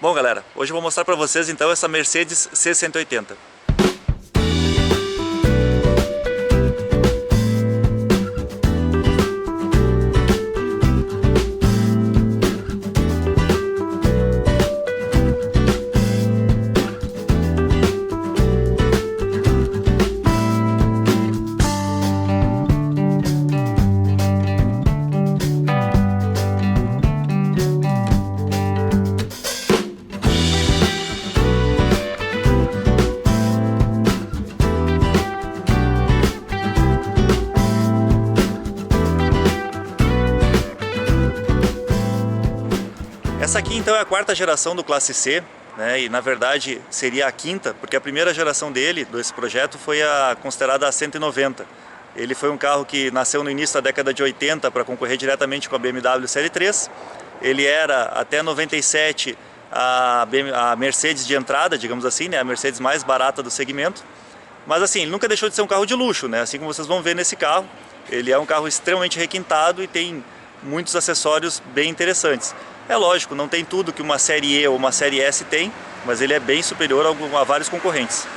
Bom galera, hoje eu vou mostrar para vocês então essa Mercedes C180. Essa aqui então é a quarta geração do Classe C, né? E na verdade seria a quinta, porque a primeira geração desse projeto foi considerada a 190. Ele foi um carro que nasceu no início da década de 80 para concorrer diretamente com a BMW Série 3. Ele era até 97 a Mercedes de entrada, digamos assim, né? A Mercedes mais barata do segmento. Mas assim, ele nunca deixou de ser um carro de luxo, né? Assim como vocês vão ver nesse carro. Ele é um carro extremamente requintado e tem muitos acessórios bem interessantes. É lógico, não tem tudo que uma Série E ou uma Série S tem, mas ele é bem superior a vários concorrentes.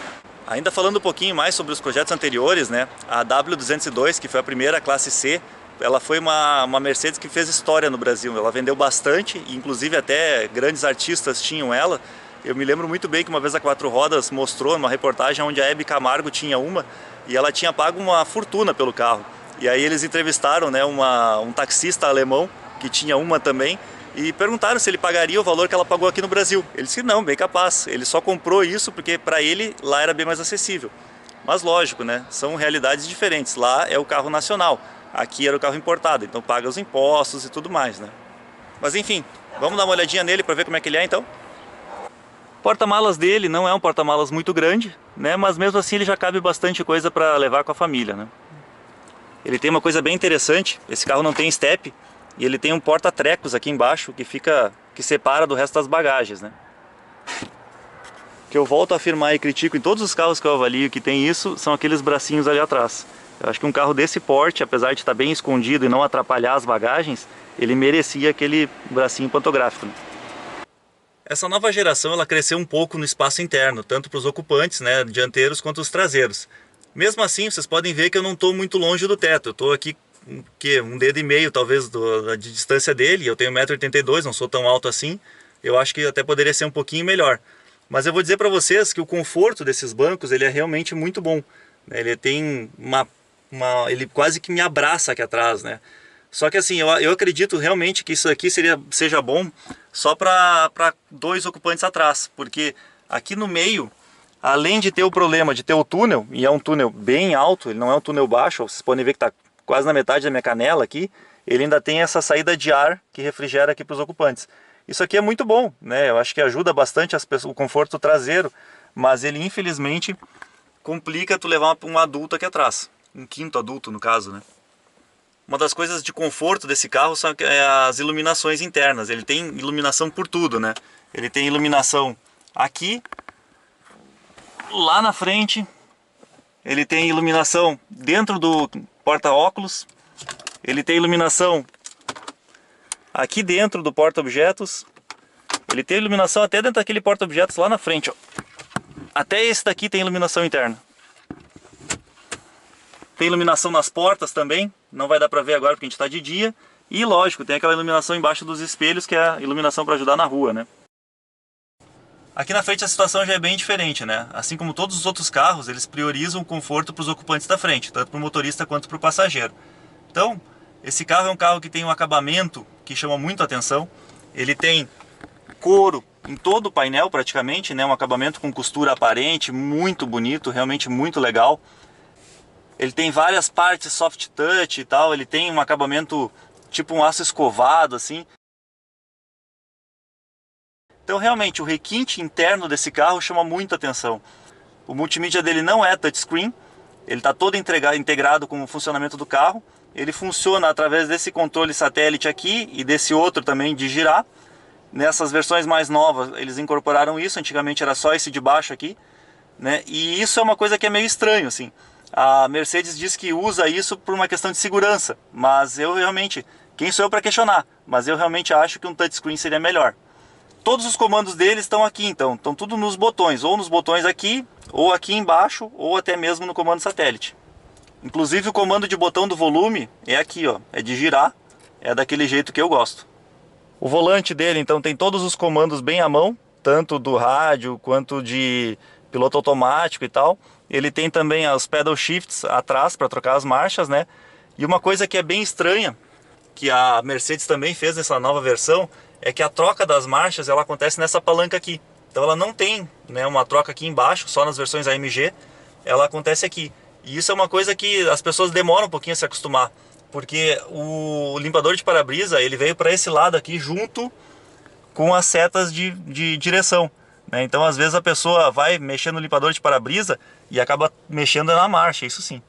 Ainda falando um pouquinho mais sobre os projetos anteriores, né? A W202, que foi a primeira Classe C, ela foi uma Mercedes que fez história no Brasil. Ela vendeu bastante, inclusive até grandes artistas tinham ela. Eu me lembro muito bem que uma vez a Quatro Rodas mostrou uma reportagem onde a Hebe Camargo tinha uma e ela tinha pago uma fortuna pelo carro. E aí eles entrevistaram, né, um taxista alemão que tinha uma também e perguntaram se ele pagaria o valor que ela pagou aqui no Brasil. Ele disse que não, bem capaz. Ele só comprou isso porque para ele lá era bem mais acessível. Mas lógico, né, são realidades diferentes. Lá é o carro nacional, aqui era o carro importado, então paga os impostos e tudo mais, né? Mas enfim, vamos dar uma olhadinha nele para ver como é que ele é então? O porta-malas dele não é um porta-malas muito grande, né, mas mesmo assim ele já cabe bastante coisa para levar com a família, né? Ele tem uma coisa bem interessante, esse carro não tem step e ele tem um porta-trecos aqui embaixo que separa do resto das bagagens, né? O que eu volto a afirmar e critico em todos os carros que eu avalio que tem isso, são aqueles bracinhos ali atrás. Eu acho que um carro desse porte, apesar de estar bem escondido e não atrapalhar as bagagens, ele merecia aquele bracinho pantográfico, né? Essa nova geração ela cresceu um pouco no espaço interno, tanto para os ocupantes, né, dianteiros quanto os traseiros. Mesmo assim, vocês podem ver que eu não estou muito longe do teto. Eu estou aqui um dedo e meio talvez de distância dele. Eu tenho 1,82 m, não sou tão alto assim. Eu acho que até poderia ser um pouquinho melhor. Mas eu vou dizer para vocês que o conforto desses bancos ele é realmente muito bom. Ele tem ele quase que me abraça aqui atrás, né? Só que assim, eu acredito realmente que isso aqui seja bom só para dois ocupantes atrás, porque aqui no meio, além de ter o problema de ter o túnel, e é um túnel bem alto, ele não é um túnel baixo, vocês podem ver que está quase na metade da minha canela aqui, ele ainda tem essa saída de ar que refrigera aqui para os ocupantes. Isso aqui é muito bom, né? Eu acho que ajuda bastante o conforto traseiro, mas ele infelizmente complica tu levar um adulto aqui atrás, um quinto adulto no caso, né? Uma das coisas de conforto desse carro são as iluminações internas. Ele tem iluminação por tudo, né? Ele tem iluminação aqui, lá na frente, ele tem iluminação dentro do porta-óculos, ele tem iluminação aqui dentro do porta-objetos, ele tem iluminação até dentro daquele porta-objetos lá na frente, ó. Até esse daqui tem iluminação interna. Tem iluminação nas portas também, não vai dar pra ver agora porque a gente está de dia. E lógico, tem aquela iluminação embaixo dos espelhos que é a iluminação para ajudar na rua, né? Aqui na frente a situação já é bem diferente, né? Assim como todos os outros carros, eles priorizam o conforto para os ocupantes da frente, tanto para o motorista quanto para o passageiro. Então, esse carro é um carro que tem um acabamento que chama muito a atenção. Ele tem couro em todo o painel praticamente, né? Um acabamento com costura aparente, muito bonito, realmente muito legal. Ele tem várias partes soft touch e tal, ele tem um acabamento tipo um aço escovado assim. Então realmente o requinte interno desse carro chama muita atenção. O multimídia dele não é touchscreen, ele está todo integrado com o funcionamento do carro. Ele funciona através desse controle satélite aqui e desse outro também de girar. Nessas versões mais novas eles incorporaram isso, antigamente era só esse de baixo aqui, né? E isso é uma coisa que é meio estranho assim. A Mercedes diz que usa isso por uma questão de segurança, mas eu realmente, quem sou eu para questionar? Mas eu realmente acho que um touchscreen seria melhor. todos os comandos deles estão aqui, então. Estão tudo nos botões, ou nos botões aqui, ou aqui embaixo, ou até mesmo no comando satélite. Inclusive o comando de botão do volume é aqui, ó, é de girar, é daquele jeito que eu gosto. O volante dele, então, tem todos os comandos bem à mão, tanto do rádio quanto de piloto automático e tal. Ele tem também os pedal shifts atrás para trocar as marchas, né? E uma coisa que é bem estranha, que a Mercedes também fez nessa nova versão, é que a troca das marchas ela acontece nessa palanca aqui. Então ela não tem, né, uma troca aqui embaixo, só nas versões AMG, ela acontece aqui. E isso é uma coisa que as pessoas demoram um pouquinho a se acostumar, porque o limpador de para-brisa ele veio para esse lado aqui junto com as setas de direção, né? Então às vezes a pessoa vai mexer no limpador de para-brisa e acaba mexendo na marcha, isso sim.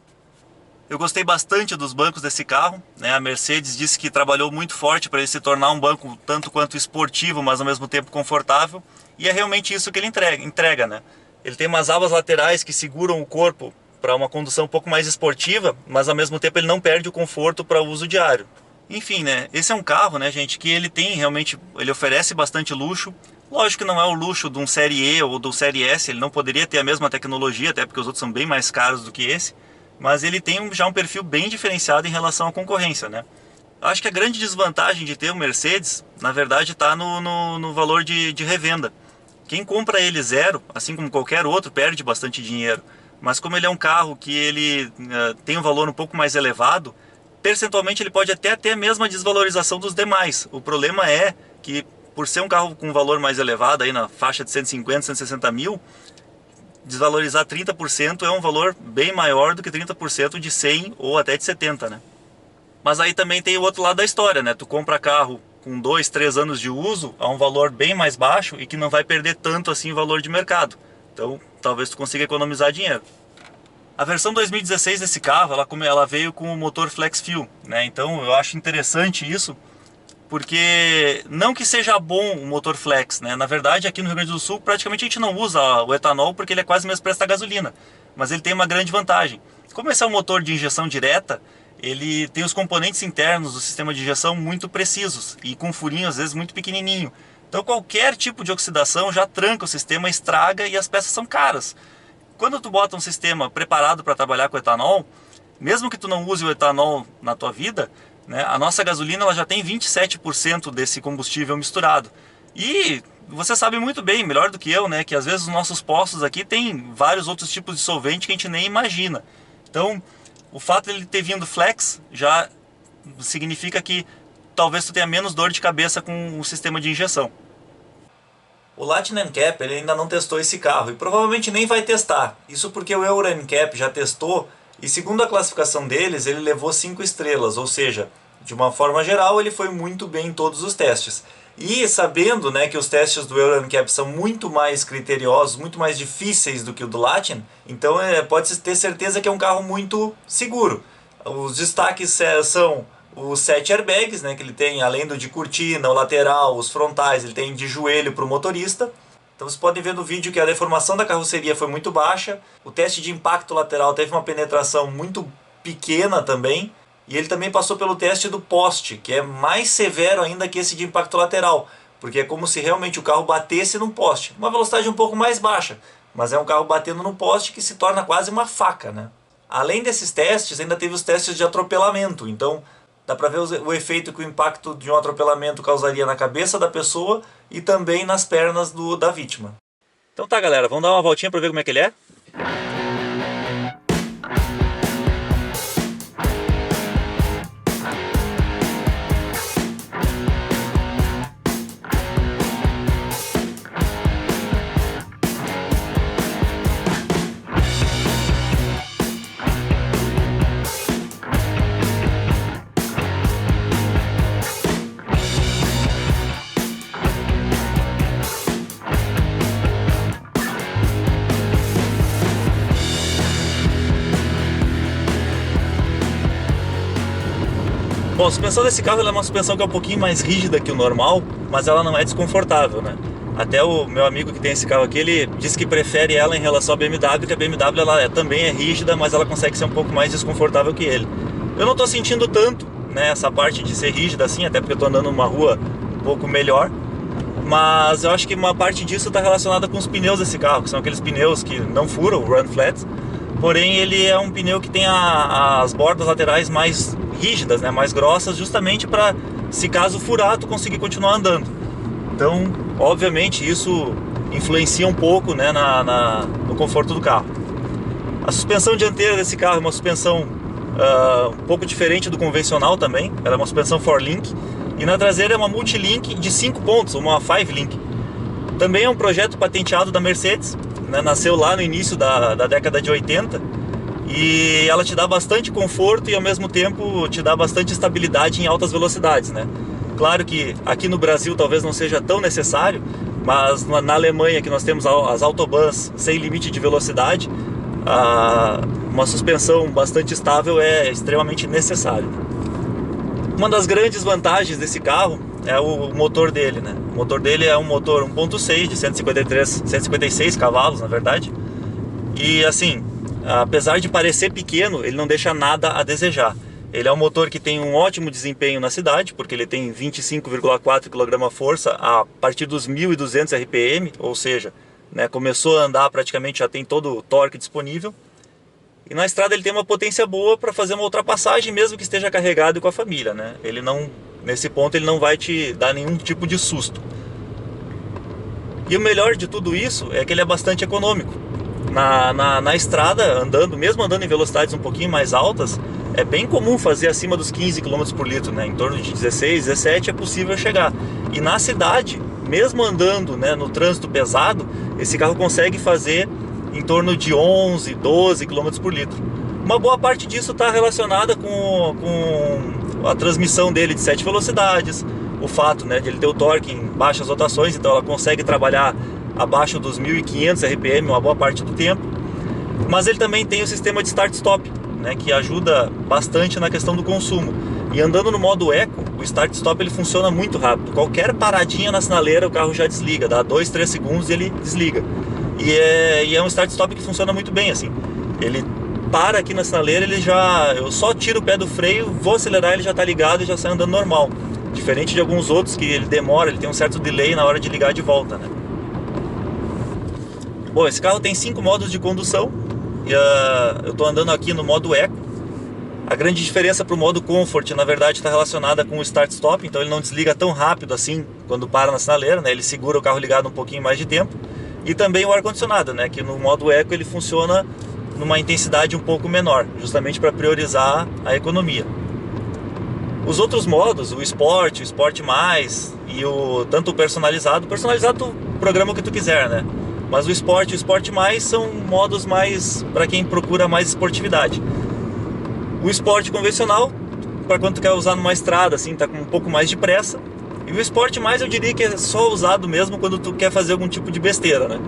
Eu gostei bastante dos bancos desse carro, né? A Mercedes disse que trabalhou muito forte para ele se tornar um banco tanto quanto esportivo, mas ao mesmo tempo confortável. E é realmente isso que ele entrega, né? Ele tem umas abas laterais que seguram o corpo para uma condução um pouco mais esportiva, mas ao mesmo tempo ele não perde o conforto para uso diário. Enfim, né? Esse é um carro, né, gente, que ele tem realmente, ele oferece bastante luxo. Lógico que não é o luxo de um Série E ou do Série S, ele não poderia ter a mesma tecnologia, até porque os outros são bem mais caros do que esse. Mas ele tem já um perfil bem diferenciado em relação à concorrência, né? Acho que a grande desvantagem de ter um Mercedes, na verdade, está no valor de revenda. Quem compra ele zero, assim como qualquer outro, perde bastante dinheiro. Mas como ele é um carro que ele tem um valor um pouco mais elevado, percentualmente ele pode até ter a mesma desvalorização dos demais. O problema é que, por ser um carro com um valor mais elevado, aí na faixa de 150, 160 mil, desvalorizar 30% é um valor bem maior do que 30% de 100 ou até de 70, né? Mas aí também tem o outro lado da história, né? Tu compra carro com 2, 3 anos de uso a um valor bem mais baixo e que não vai perder tanto assim o valor de mercado. Então talvez tu consiga economizar dinheiro. A versão 2016 desse carro, ela veio com o motor Flex Fuel, né? Então eu acho interessante isso, porque não que seja bom o motor flex, né? Na verdade, aqui no Rio Grande do Sul, praticamente a gente não usa o etanol porque ele é quase o mesmo preço da gasolina. Mas ele tem uma grande vantagem. Como esse é um motor de injeção direta, ele tem os componentes internos do sistema de injeção muito precisos e com furinho às vezes muito pequenininho. Então qualquer tipo de oxidação já tranca o sistema, estraga e as peças são caras. Quando tu bota um sistema preparado para trabalhar com etanol, mesmo que tu não use o etanol na tua vida, né, a nossa gasolina ela já tem 27% desse combustível misturado. E você sabe muito bem, melhor do que eu, né, que às vezes os nossos postos aqui tem vários outros tipos de solvente que a gente nem imagina. Então, o fato de ele ter vindo flex já significa que talvez tu tenha menos dor de cabeça com o sistema de injeção. O Latin NCAP ele ainda não testou esse carro e provavelmente nem vai testar. Isso porque o Euro NCAP já testou e segundo a classificação deles ele levou 5 estrelas, ou seja, de uma forma geral ele foi muito bem em todos os testes. E sabendo, né, que os testes do Euro NCAP são muito mais criteriosos, muito mais difíceis do que o do Latin, então pode-se ter certeza que é um carro muito seguro. Os destaques são os 7 airbags, né, que ele tem, além do de cortina, o lateral, os frontais, ele tem de joelho para o motorista. Então vocês podem ver no vídeo que a deformação da carroceria foi muito baixa. O teste de impacto lateral teve uma penetração muito pequena também. E ele também passou pelo teste do poste, que é mais severo ainda que esse de impacto lateral. Porque é como se realmente o carro batesse num poste. Uma velocidade um pouco mais baixa, mas é um carro batendo num poste que se torna quase uma faca, né? Além desses testes, ainda teve os testes de atropelamento. Então dá para ver o efeito que o impacto de um atropelamento causaria na cabeça da pessoa e também nas pernas da vítima. Então tá, galera, vamos dar uma voltinha para ver como é que ele é? Bom, a suspensão desse carro é uma suspensão que é um pouquinho mais rígida que o normal, mas ela não é desconfortável, né? Até o meu amigo que tem esse carro aqui, ele diz que prefere ela em relação à BMW, que a BMW ela também é rígida, mas ela consegue ser um pouco mais desconfortável que ele. Eu não estou sentindo tanto, né, essa parte de ser rígida assim, até porque eu estou andando numa rua um pouco melhor, mas eu acho que uma parte disso está relacionada com os pneus desse carro, que são aqueles pneus que não furam, o Run Flat, porém ele é um pneu que tem as bordas laterais mais rígidas, né, mais grossas, justamente para, se caso furar, tu conseguir continuar andando. Então, obviamente, isso influencia um pouco, né, no conforto do carro. A suspensão dianteira desse carro é uma suspensão um pouco diferente do convencional também. Ela é uma suspensão 4Link. E na traseira é uma Multilink de 5 pontos, uma 5Link. Também é um projeto patenteado da Mercedes, né? Nasceu lá no início da década de 80. E ela te dá bastante conforto e ao mesmo tempo te dá bastante estabilidade em altas velocidades, né? Claro que aqui no Brasil talvez não seja tão necessário, mas na Alemanha, que nós temos as autobahns sem limite de velocidade, uma suspensão bastante estável é extremamente necessário. Uma das grandes vantagens desse carro é o motor dele, né? O motor dele é um motor 1.6 de 156 cavalos, na verdade. E assim, apesar de parecer pequeno, ele não deixa nada a desejar. Ele é um motor que tem um ótimo desempenho na cidade, porque ele tem 25,4 kgf a partir dos 1.200 RPM, ou seja, né, começou a andar praticamente, já tem todo o torque disponível. E na estrada ele tem uma potência boa para fazer uma ultrapassagem, mesmo que esteja carregado com a família, né? Ele não, nesse ponto ele não vai te dar nenhum tipo de susto. E o melhor de tudo isso é que ele é bastante econômico. Na estrada, mesmo andando em velocidades um pouquinho mais altas, é bem comum fazer acima dos 15 km por litro, né? Em torno de 16, 17 é possível chegar. E na cidade, mesmo andando, né, no trânsito pesado, esse carro consegue fazer em torno de 11, 12 km por litro. Uma boa parte disso está relacionada com a transmissão dele de 7 velocidades, o fato, né, de ele ter o torque em baixas rotações, então ela consegue trabalhar abaixo dos 1.500 RPM uma boa parte do tempo. Mas ele também tem o sistema de start-stop, né, que ajuda bastante na questão do consumo. E andando no modo eco, o start-stop ele funciona muito rápido. Qualquer paradinha na sinaleira o carro já desliga, dá 2, 3 segundos e ele desliga. E é um start-stop que funciona muito bem, assim. Ele para aqui na sinaleira, eu só tiro o pé do freio, vou acelerar, ele já está ligado e já sai andando normal. Diferente de alguns outros que ele demora, ele tem um certo delay na hora de ligar de volta, né? Bom, esse carro tem 5 modos de condução e eu estou andando aqui no modo eco. A grande diferença para o modo Comfort, na verdade, está relacionada com o start-stop, então ele não desliga tão rápido assim quando para na sinaleira, né? Ele segura o carro ligado um pouquinho mais de tempo. E também o ar-condicionado, né? Que no modo eco ele funciona numa intensidade um pouco menor, justamente para priorizar a economia. Os outros modos, o Sport Mais e tanto o personalizado tu programa o que tu quiser, né? Mas o Sport e o Sport Mais são modos mais para quem procura mais esportividade. O Sport convencional, para quando tu quer usar numa estrada, assim, tá com um pouco mais de pressa. E o Sport Mais eu diria que é só usado mesmo quando tu quer fazer algum tipo de besteira, né?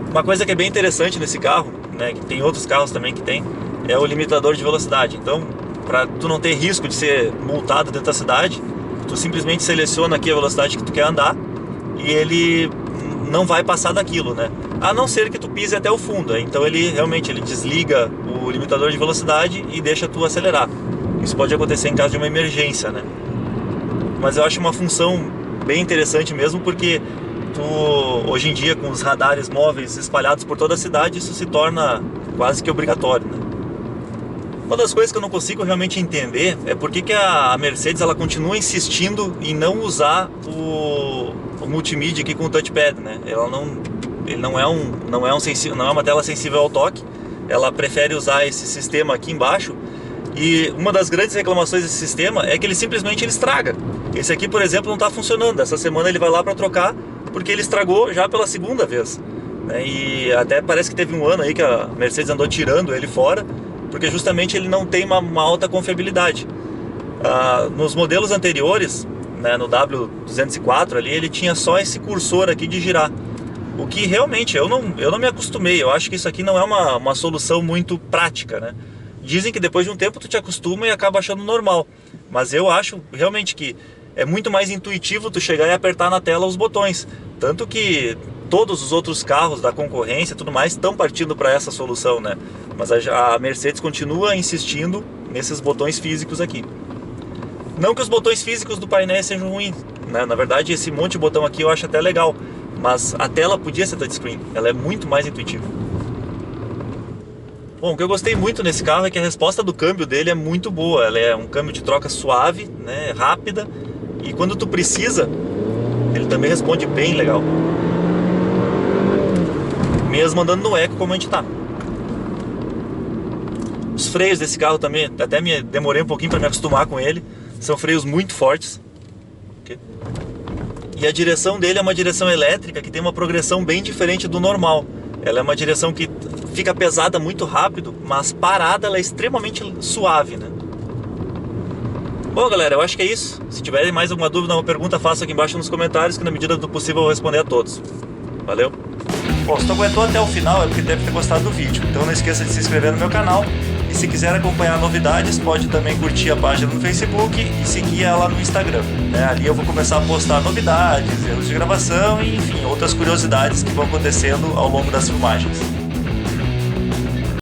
Uma coisa que é bem interessante nesse carro, né, que tem outros carros também que tem, é o limitador de velocidade. Então, para tu não ter risco de ser multado dentro da cidade, tu simplesmente seleciona aqui a velocidade que tu quer andar e ele não vai passar daquilo, né? A não ser que tu pise até o fundo. Então ele realmente desliga o limitador de velocidade e deixa tu acelerar. Isso pode acontecer em caso de uma emergência, né? Mas eu acho uma função bem interessante mesmo, porque hoje em dia, com os radares móveis espalhados por toda a cidade, isso se torna quase que obrigatório, né? Uma das coisas que eu não consigo realmente entender é por que a Mercedes ela continua insistindo em não usar o multimídia aqui com o touchpad, né? Ele não é uma tela sensível ao toque. Ela prefere usar esse sistema aqui embaixo. E uma das grandes reclamações desse sistema é que ele simplesmente estraga. Esse aqui, por exemplo, não está funcionando. Essa semana ele vai lá para trocar porque ele estragou já pela segunda vez, né? E até parece que teve um ano aí que a Mercedes andou tirando ele fora, porque justamente ele não tem uma alta confiabilidade. Nos modelos anteriores, né, no W204 ali, ele tinha só esse cursor aqui de girar. O que realmente eu não me acostumei. Eu acho que isso aqui não é uma solução muito prática, né? Dizem que depois de um tempo tu te acostuma e acaba achando normal. Mas eu acho realmente que é muito mais intuitivo tu chegar e apertar na tela os botões. Tanto que todos os outros carros da concorrência e tudo mais estão partindo para essa solução, né? Mas a Mercedes continua insistindo nesses botões físicos aqui. Não que os botões físicos do painel sejam ruins, né? Na verdade, esse monte de botão aqui eu acho até legal, mas a tela podia ser touchscreen, ela é muito mais intuitiva. Bom, o que eu gostei muito nesse carro é que a resposta do câmbio dele é muito boa. Ela é um câmbio de troca suave, né, rápida, e quando tu precisa, ele também responde bem legal. Mesmo andando no eco como a gente tá. Os freios desse carro também, até demorei um pouquinho para me acostumar com ele. São freios muito fortes. Okay? E a direção dele é uma direção elétrica que tem uma progressão bem diferente do normal. Ela é uma direção que fica pesada muito rápido, mas parada ela é extremamente suave, né? Bom, galera, eu acho que é isso. Se tiverem mais alguma dúvida ou pergunta, faça aqui embaixo nos comentários, que na medida do possível eu vou responder a todos. Valeu! Bom, se tu aguentou até o final é porque deve ter gostado do vídeo. Então não esqueça de se inscrever no meu canal. E se quiser acompanhar novidades, pode também curtir a página no Facebook e seguir ela no Instagram, né? Ali eu vou começar a postar novidades, erros de gravação e, enfim, outras curiosidades que vão acontecendo ao longo das filmagens.